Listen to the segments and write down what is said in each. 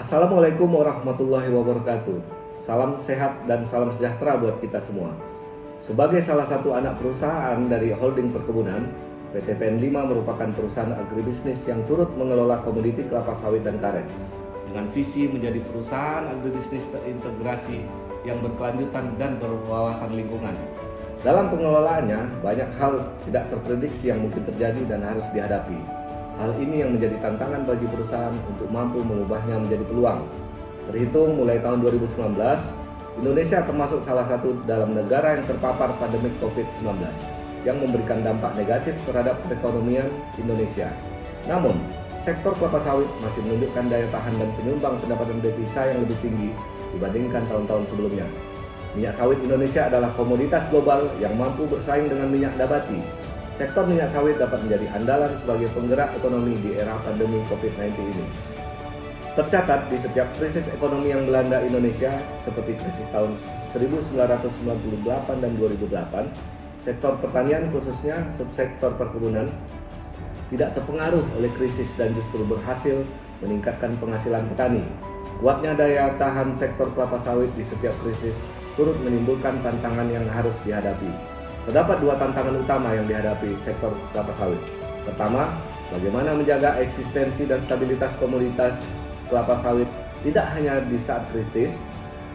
Assalamualaikum warahmatullahi wabarakatuh. Salam sehat dan salam sejahtera buat kita semua. Sebagai salah satu anak perusahaan dari holding perkebunan, PT PN5 merupakan perusahaan agribisnis yang turut mengelola komoditi kelapa sawit dan karet. Dengan visi menjadi perusahaan agribisnis terintegrasi yang berkelanjutan dan berwawasan lingkungan. Dalam pengelolaannya, banyak hal tidak terprediksi yang mungkin terjadi dan harus dihadapi. Hal ini yang menjadi tantangan bagi perusahaan untuk mampu mengubahnya menjadi peluang. Terhitung mulai tahun 2019, Indonesia termasuk salah satu dalam negara yang terpapar pandemi COVID-19 yang memberikan dampak negatif terhadap perekonomian Indonesia. Namun, sektor kelapa sawit masih menunjukkan daya tahan dan penyumbang pendapatan devisa yang lebih tinggi dibandingkan tahun-tahun sebelumnya. Minyak sawit Indonesia adalah komoditas global yang mampu bersaing dengan minyak nabati. Sektor minyak sawit dapat menjadi andalan sebagai penggerak ekonomi di era pandemi COVID-19 ini. Tercatat di setiap krisis ekonomi yang melanda Indonesia, seperti krisis tahun 1998 dan 2008, sektor pertanian khususnya subsektor perkebunan tidak terpengaruh oleh krisis dan justru berhasil meningkatkan penghasilan petani. Kuatnya daya tahan sektor kelapa sawit di setiap krisis turut menimbulkan tantangan yang harus dihadapi. Terdapat dua tantangan utama yang dihadapi sektor kelapa sawit. Pertama, bagaimana menjaga eksistensi dan stabilitas komoditas kelapa sawit tidak hanya di saat kritis,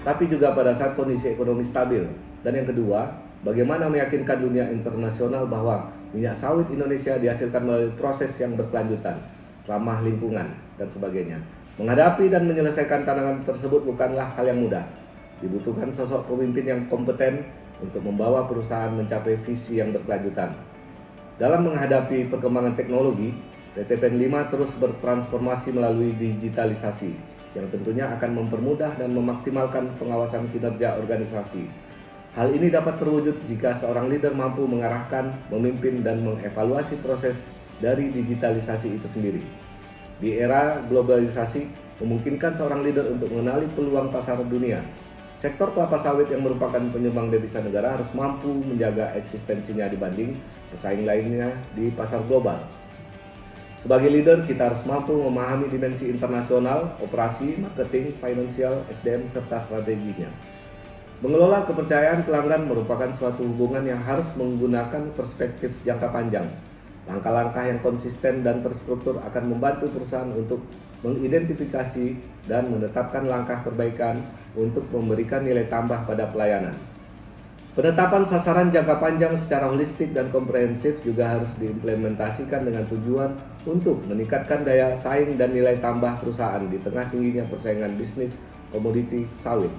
tapi juga pada saat kondisi ekonomi stabil. Dan yang kedua, bagaimana meyakinkan dunia internasional bahwa minyak sawit Indonesia dihasilkan melalui proses yang berkelanjutan, ramah lingkungan, dan sebagainya. Menghadapi dan menyelesaikan tantangan tersebut bukanlah hal yang mudah. Dibutuhkan sosok pemimpin yang kompeten untuk membawa perusahaan mencapai visi yang berkelanjutan. Dalam menghadapi perkembangan teknologi, PT PN5 terus bertransformasi melalui digitalisasi yang tentunya akan mempermudah dan memaksimalkan pengawasan kinerja organisasi. Hal ini dapat terwujud jika seorang leader mampu mengarahkan, memimpin, dan mengevaluasi proses dari digitalisasi itu sendiri. Di era globalisasi, memungkinkan seorang leader untuk mengenali peluang pasar dunia. Sektor kelapa sawit yang merupakan penyumbang devisa negara harus mampu menjaga eksistensinya dibanding pesaing lainnya di pasar global. Sebagai leader, kita harus mampu memahami dimensi internasional, operasi, marketing, finansial, SDM, serta strateginya. Mengelola kepercayaan pelanggan merupakan suatu hubungan yang harus menggunakan perspektif jangka panjang. Langkah-langkah yang konsisten dan terstruktur akan membantu perusahaan untuk mengidentifikasi dan menetapkan langkah perbaikan untuk memberikan nilai tambah pada pelayanan. Penetapan sasaran jangka panjang secara holistik dan komprehensif juga harus diimplementasikan dengan tujuan untuk meningkatkan daya saing dan nilai tambah perusahaan di tengah tingginya persaingan bisnis komoditi sawit.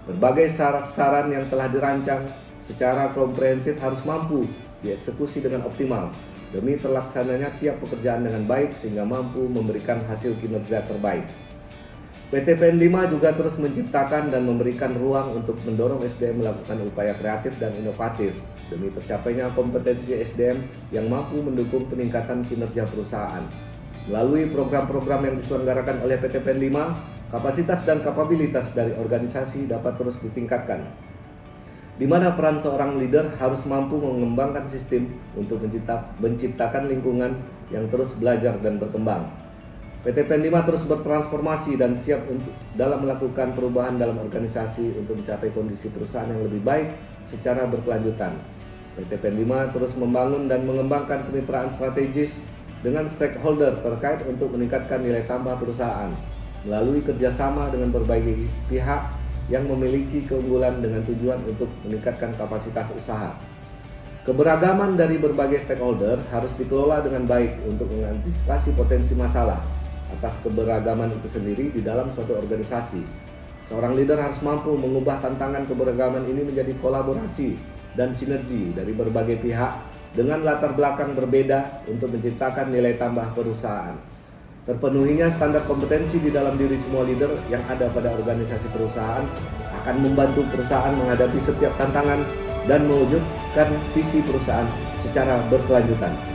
Berbagai sasaran yang telah dirancang secara komprehensif harus mampu dieksekusi dengan optimal demi terlaksananya tiap pekerjaan dengan baik sehingga mampu memberikan hasil kinerja terbaik. PT PN5 juga terus menciptakan dan memberikan ruang untuk mendorong SDM melakukan upaya kreatif dan inovatif demi tercapainya kompetensi SDM yang mampu mendukung peningkatan kinerja perusahaan. Melalui program-program yang diselenggarakan oleh PT PN5, kapasitas dan kapabilitas dari organisasi dapat terus ditingkatkan, di mana peran seorang leader harus mampu mengembangkan sistem untuk menciptakan lingkungan yang terus belajar dan berkembang. PT PN5 terus bertransformasi dan siap dalam melakukan perubahan dalam organisasi untuk mencapai kondisi perusahaan yang lebih baik secara berkelanjutan. PT PN5 terus membangun dan mengembangkan kemitraan strategis dengan stakeholder terkait untuk meningkatkan nilai tambah perusahaan melalui kerjasama dengan berbagai pihak yang memiliki keunggulan dengan tujuan untuk meningkatkan kapasitas usaha. Keberagaman dari berbagai stakeholder harus dikelola dengan baik untuk mengantisipasi potensi masalah atas keberagaman itu sendiri di dalam suatu organisasi. Seorang leader harus mampu mengubah tantangan keberagaman ini menjadi kolaborasi dan sinergi dari berbagai pihak dengan latar belakang berbeda untuk menciptakan nilai tambah perusahaan. Terpenuhinya standar kompetensi di dalam diri semua leader yang ada pada organisasi perusahaan akan membantu perusahaan menghadapi setiap tantangan dan mewujudkan visi perusahaan secara berkelanjutan.